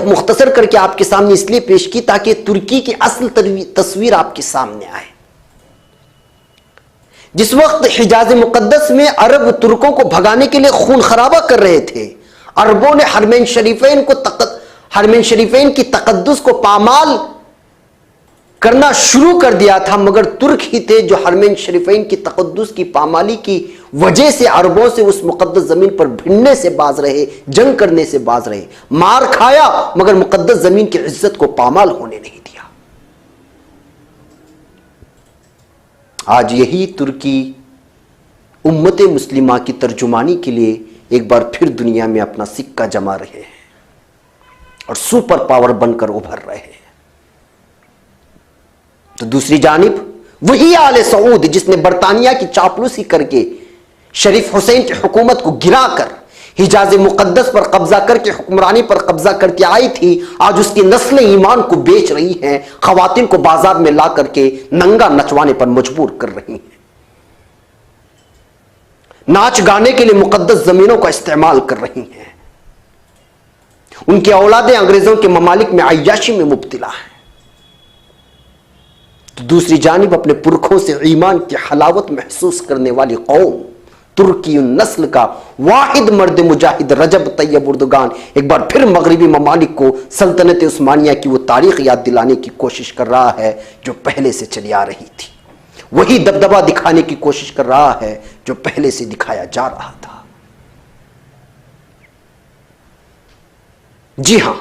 मुख्तसर करके आपके सामने इसलिए पेश की ताकि तुर्की की असल तस्वीर आपके सामने आए। जिस वक्त हिजाज मुकद्दस में अरब तुर्कों को भगाने के लिए खून खराबा कर रहे थे, अरबों ने हरमैन शरीफैन की तकद्दुस को पामाल करना शुरू कर दिया था, मगर तुर्क ही थे जो हरमैन शरीफैन की तकद्दुस की पामाली की वजह से अरबों से उस मुकद्दस जमीन पर भिड़ने से बाज रहे, जंग करने से बाज रहे, मार खाया मगर मुकद्दस जमीन की इज्जत को पामाल होने नहीं दिया। आज यही तुर्की उम्मत मुस्लिमा की तर्जुमानी के लिए एक बार फिर दुनिया में अपना सिक्का जमा रहे हैं और सुपर पावर बनकर उभर रहे हैं। तो दूसरी जानिब वही आले सऊद जिसने बरतानिया की चापलूसी करके शरीफ हुसैन की हुकूमत को गिराकर हिजाज मुकद्दस पर कब्जा करके हुक्मरानी पर कब्जा करके आई थी, आज उसकी नस्ल ईमान को बेच रही हैं, खवातीन को बाजार में ला करके नंगा नचवाने पर मजबूर कर रही हैं, नाच गाने के लिए मुकद्दस जमीनों का इस्तेमाल कर रही हैं। उनकी औलादें अंग्रेजों के ममालिक में अय्याशी में मुब्तला हैं। तो दूसरी जानिब अपने पुरखों से ईमान की हलावत महसूस करने वाली कौम तुर्की नस्ल का वाहिद मर्द मुजाहिद रजब तैयब उर्दुगान एक बार फिर मगरबी ममालिक को सल्तनत उस्मानिया की वो तारीख याद दिलाने की कोशिश कर रहा है जो पहले से चली आ रही थी। वही दबदबा दिखाने की कोशिश कर रहा है जो पहले से दिखाया जा रहा था। जी हां,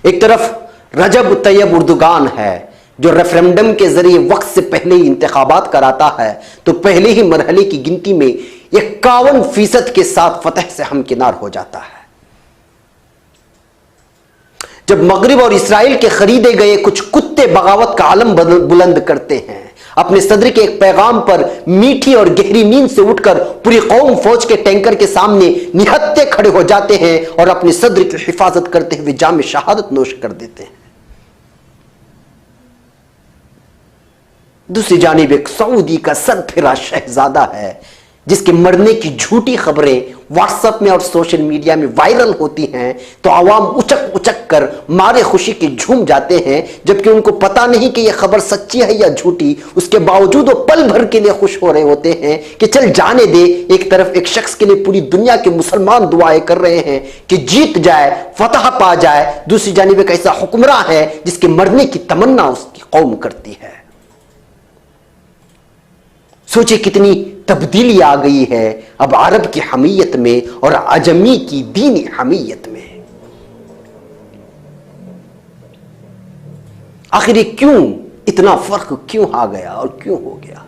एक तरफ रजब तैयब उर्दुगान है जो रेफरेंडम के जरिए वक्त से पहले ही इंतखाबात कराता है, तो पहले ही मरहले की गिनती में 51% के साथ फतह से हमकिनार हो जाता है। जब मगरिब और इसराइल के खरीदे गए कुछ कुत्ते बगावत का आलम बुलंद करते हैं, अपने सदर के एक पैगाम पर मीठी और गहरी नींद से उठकर पूरी कौम फौज के टैंकर के सामने निहत्ते खड़े हो जाते हैं और अपने सदर की हिफाजत करते हुए जाम शहादत नोश कर देते हैं। दूसरी जानिब एक सऊदी का सरफिरा शहजादा है जिसके मरने की झूठी खबरें व्हाट्सएप में और सोशल मीडिया में वायरल होती हैं, तो आवाम उचक उचक कर मारे खुशी के झूम जाते हैं, जबकि उनको पता नहीं कि यह खबर सच्ची है या झूठी। उसके बावजूद वो पल भर के लिए खुश हो रहे होते हैं कि चल जाने दे। एक तरफ एक शख्स के लिए पूरी दुनिया के मुसलमान दुआएं कर रहे हैं कि जीत जाए, फतह पा जाए, दूसरी जानिब एक ऐसा हुक्मरान है जिसके मरने की तमन्ना उसकी कौम करती है। सोचे कितनी तब्दीली आ गई है अब अरब की हमीयत में और अजमी की दीनी हमीयत में। आखिर क्यों इतना फर्क क्यों आ गया और क्यों हो गया?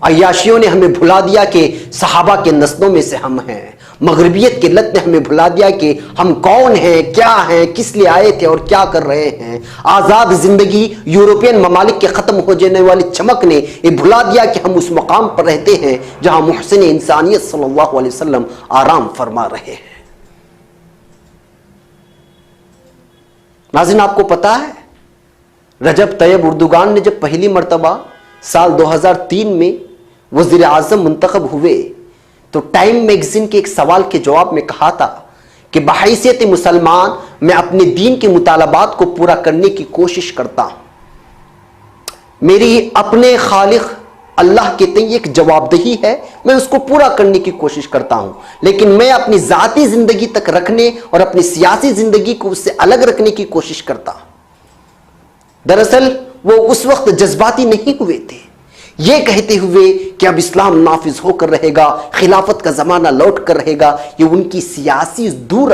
अय्याशियों ने हमें भुला दिया कि सहाबा के नस्लों में से हम हैं। मगरबियत की लत ने हमें भुला दिया कि हम कौन हैं, क्या हैं, किस लिए आए थे और क्या कर रहे हैं। आज़ाद जिंदगी यूरोपियन ममालिक के ख़त्म हो जाने वाली चमक ने ये भुला दिया कि हम उस मकाम पर रहते हैं जहां मुहसिन इंसानियत सल्लल्लाहु अलैहि वसल्लम आराम फरमा रहे हैं। नाज़रीन, आपको पता है रजब तैयब उर्दुगान ने जब पहली मर्तबा साल 2003 में वज़ीर आज़म मुंतखब हुए तो टाइम मैगजीन के एक सवाल के जवाब में कहा था कि बहैसियत मुसलमान मैं अपने दीन के मुतालबात को पूरा करने की कोशिश करता हूं। मेरी अपने खालिक अल्लाह के तय एक जवाबदेही है, मैं उसको पूरा करने की कोशिश करता हूं, लेकिन मैं अपनी ज़ाती ज़िंदगी तक रखने और अपनी सियासी ज़िंदगी को उससे अलग रखने की कोशिश करता हूं। दरअसल वो उस वक्त जज्बाती नहीं हुए थे, ये कहते हुए कि अब इस्लाम नाफिज होकर रहेगा, खिलाफत का ज़माना लौट कर रहेगा। ये उनकी सियासी दूर